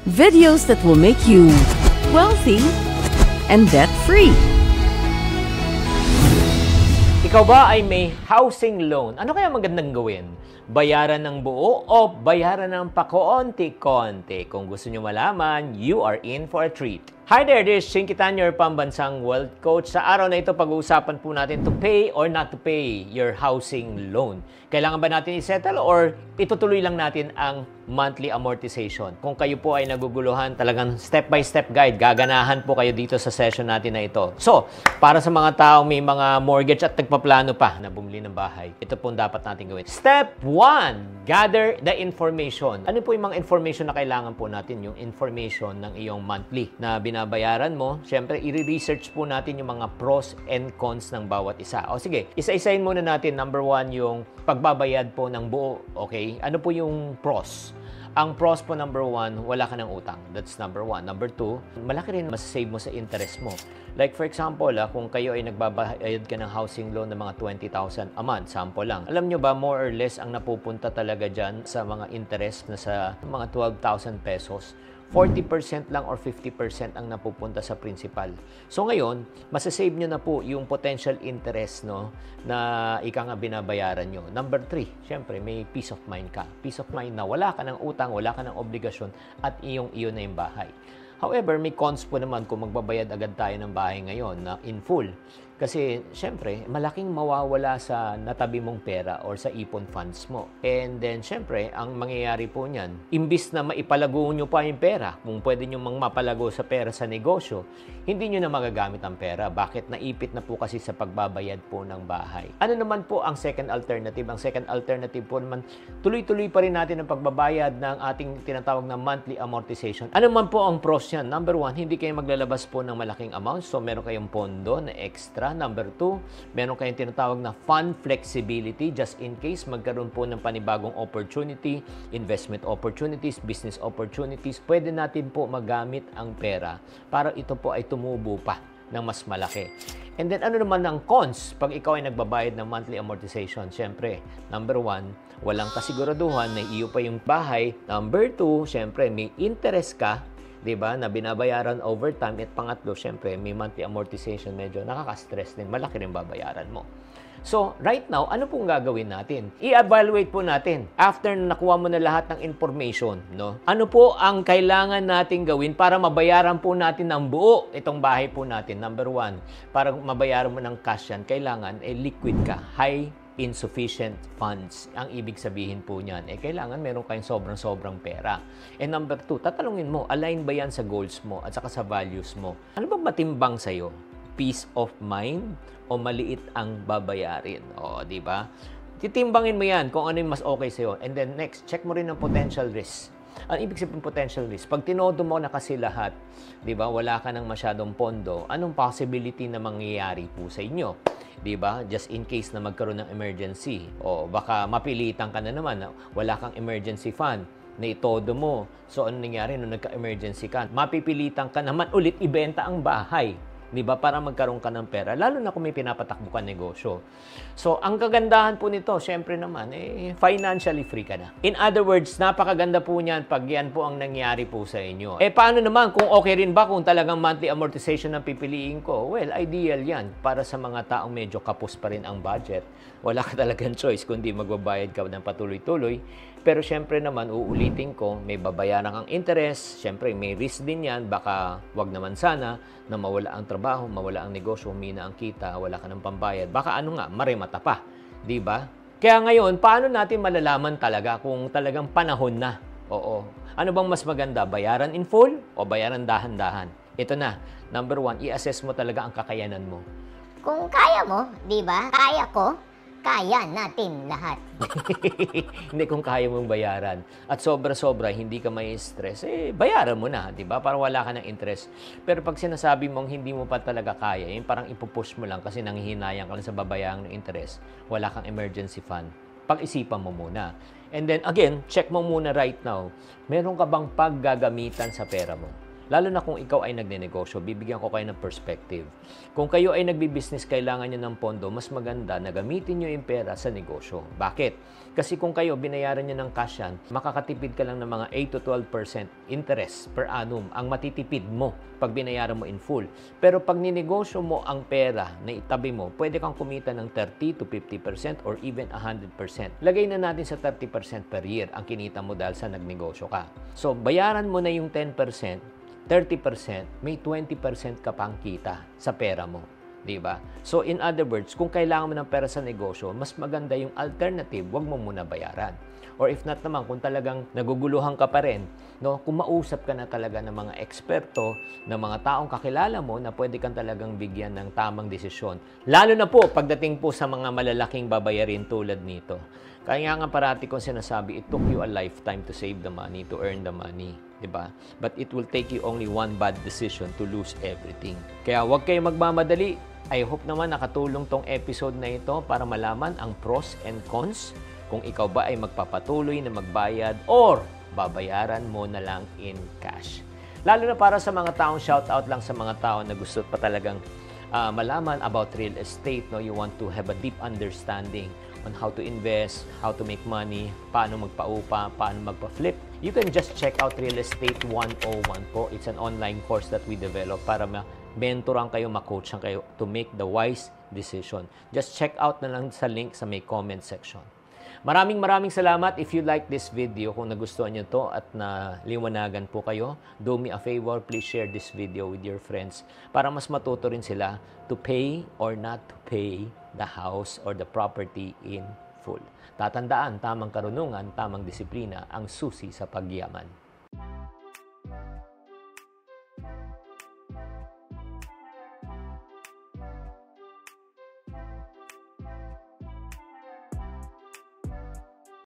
Videos that will make you wealthy and debt-free. Ikaw ba ay may housing loan? Ano kaya magandang gawin? Bayaran ng buo o bayaran ng pakonti-konti? Kung gusto nyo malaman, you are in for a treat. Hi there, this is Chinkitan, your pambansang wealth coach. Sa araw na ito, pag-uusapan po natin to pay or not to pay your housing loan. Kailangan ba natin i-settle or itutuloy lang natin ang monthly amortization? Kung kayo po ay naguguluhan, talagang step-by-step guide, gaganahan po kayo dito sa session natin na ito. So, para sa mga taong may mga mortgage at nagpaplano pa na bumili ng bahay, ito po dapat natin gawin. Step 1, gather the information. Ano po yung mga information na kailangan po natin? Yung information ng iyong monthly na binabayaran mo. Siyempre, i-research po natin yung mga pros and cons ng bawat isa. O sige, isa-isahin muna natin. Number 1, yung pagbabayad po ng buo. Okay? Ano po yung pros? Ang pros po, number 1, wala ka ng utang. That's number 1. Number 2, malaki rin masasave mo sa interest mo. Like for example, kung kayo ay nagbabayad ka ng housing loan ng mga 20,000 a month, sample lang. Alam nyo ba, more or less, ang napupunta talaga dyan sa mga interest na sa mga 12,000 pesos, 40% lang or 50% ang napupunta sa principal. So ngayon, masasave nyo na po yung potential interest, no, na ika nga binabayaran nyo. Number 3, syempre may peace of mind ka. Peace of mind na wala ka ng utang, wala ka ng obligasyon at iyo na yung bahay. However, may cons po naman kung magbabayad agad tayo ng bahay ngayon na in full. Kasi, syempre, malaking mawawala sa natabi mong pera or sa ipon funds mo. And then, syempre, ang mangyayari po niyan, imbis na maipalago nyo pa yung pera, kung pwede nyo mapalago sa pera sa negosyo, hindi nyo na magagamit ang pera. Bakit? Naipit na po kasi sa pagbabayad po ng bahay. Ano naman po ang second alternative? Ang second alternative po naman, tuloy-tuloy pa rin natin ang pagbabayad ng ating tinatawag na monthly amortization. Ano man po ang pros yan? Number 1, hindi kayo maglalabas po ng malaking amount. So, meron kayong pondo na extra. Number 2, meron kayong tinatawag na fund flexibility just in case magkaroon po ng panibagong opportunity, investment opportunities, business opportunities. Pwede natin po magamit ang pera para ito po ay tumubo pa ng mas malaki. And then, ano naman ang cons pag ikaw ay nagbabayad ng monthly amortization? Siyempre, number 1, walang kasiguraduhan na iyo pa yung bahay. Number 2, siyempre, may interest ka, diba, na binabayaran over time. At pangatlo, syempre, may monthly amortization, medyo nakaka-stress din. Malaki rin babayaran mo. So, right now, ano pong gagawin natin? I-evaluate po natin. After na nakuha mo na lahat ng information, no? Ano po ang kailangan natin gawin para mabayaran po natin ng buo itong bahay po natin? Number 1, para mabayaran mo ng cash yan, kailangan liquid ka. High insufficient funds. Ang ibig sabihin po niyan, kailangan meron kayong sobrang-sobrang pera. And number 2, tatalungin mo, align ba yan sa goals mo at saka sa values mo? Ano ba matimbang sa'yo? Peace of mind o maliit ang babayarin? O, di ba? Titimbangin mo yan kung ano yung mas okay sa'yo. And then next, check mo rin ang potential risk. Ang ibig sabihin potential risk, pag tinodo mo na kasi lahat, di ba, wala ka ng masyadong pondo, anong possibility na mangyayari po sa inyo? Di ba? Just in case na magkaroon ng emergency. O baka mapilitan ka na naman na wala kang emergency fund na itodo mo. So, ano nangyari nung nagka-emergency ka? Mapipilitan ka naman ulit ibenta ang bahay. Di ba? Para magkaroon ka ng pera. Lalo na kung may pinapatakbo ka negosyo. So, ang kagandahan po nito, syempre naman, financially free ka na. In other words, napakaganda po niyan pag yan po ang nangyari po sa inyo. Paano naman kung okay rin ba kung talagang monthly amortization ang pipiliin ko? Well, ideal yan para sa mga taong medyo kapos pa rin ang budget. Wala ka talagang choice kundi magbabayad ka ng patuloy-tuloy. Pero syempre naman, uulitin ko, may babayaran kang interest. Syempre, may risk din yan. Baka wag naman sana na mawala ang trabaho, mawala ang negosyo, humina ang kita, wala ka ng pambayad. Baka ano nga, maremata pa. Di ba? Kaya ngayon, paano natin malalaman talaga kung talagang panahon na? Oo. Ano bang mas maganda? Bayaran in full o bayaran dahan-dahan? Ito na. Number 1, i-assess mo talaga ang kakayanan mo. Kung kaya mo, di ba? Kaya ko. Kaya natin lahat. Hindi kung kaya mong bayaran. At sobra-sobra, hindi ka may stress, bayaran mo na, di ba? Para wala ka ng interest. Pero pag sinasabi mong hindi mo pa talaga kaya, yung parang ipupush mo lang kasi nanghihinayang ka lang sa babayang ng interest, wala kang emergency fund, pag-isipan mo muna. And then again, check mo muna right now, meron ka bang paggagamitan sa pera mo? Lalo na kung ikaw ay nagnenegosyo, bibigyan ko kayo ng perspective. Kung kayo ay nagbi-business, kailangan nyo ng pondo, mas maganda na gamitin nyo yung pera sa negosyo. Bakit? Kasi kung kayo binayaran nyo ng cash yan, makakatipid ka lang ng mga 8 to 12% interest per annum ang matitipid mo pag binayaran mo in full. Pero pag ninegosyo mo ang pera na itabi mo, pwede kang kumita ng 30 to 50% or even 100%. Lagay na natin sa 30% per year ang kinita mo dahil sa nagnegosyo ka. So, bayaran mo na yung 10%, 30%, may 20% ka pang kita sa pera mo. Diba? So, in other words, kung kailangan mo ng pera sa negosyo, mas maganda yung alternative, wag mo muna bayaran. Or if not naman, kung talagang naguguluhan ka pa rin, no, kung mausap ka na talaga ng mga eksperto, ng mga taong kakilala mo na pwede kang talagang bigyan ng tamang desisyon. Lalo na po, pagdating po sa mga malalaking babayarin tulad nito. Kaya nga parati kong sinasabi, it took you a lifetime to save the money, to earn the money. Diba? But it will take you only one bad decision to lose everything. Kaya huwag kayo magmamadali. I hope naman nakatulong tong episode na ito para malaman ang pros and cons kung ikaw ba ay magpapatuloy na magbayad or babayaran mo na lang in cash. Lalo na para sa mga taong shoutout lang sa mga tao na gusto pa talagang malaman about real estate. No? You want to have a deep understanding on how to invest, how to make money, paano magpaupa, paano magpa-flip. You can just check out Real Estate 101 po. It's an online course that we develop para mentoran kayo, ma-coachan kayo to make the wise decision. Just check out na lang sa link sa may comment section. Maraming salamat. If you like this video, kung nagustuhan nyo to at naliwanagan po kayo, do me a favor, please share this video with your friends para mas matuto rin sila to pay or not to pay the house or the property in full. Tatandaan, tamang karunungan, tamang disiplina ang susi sa pagyaman.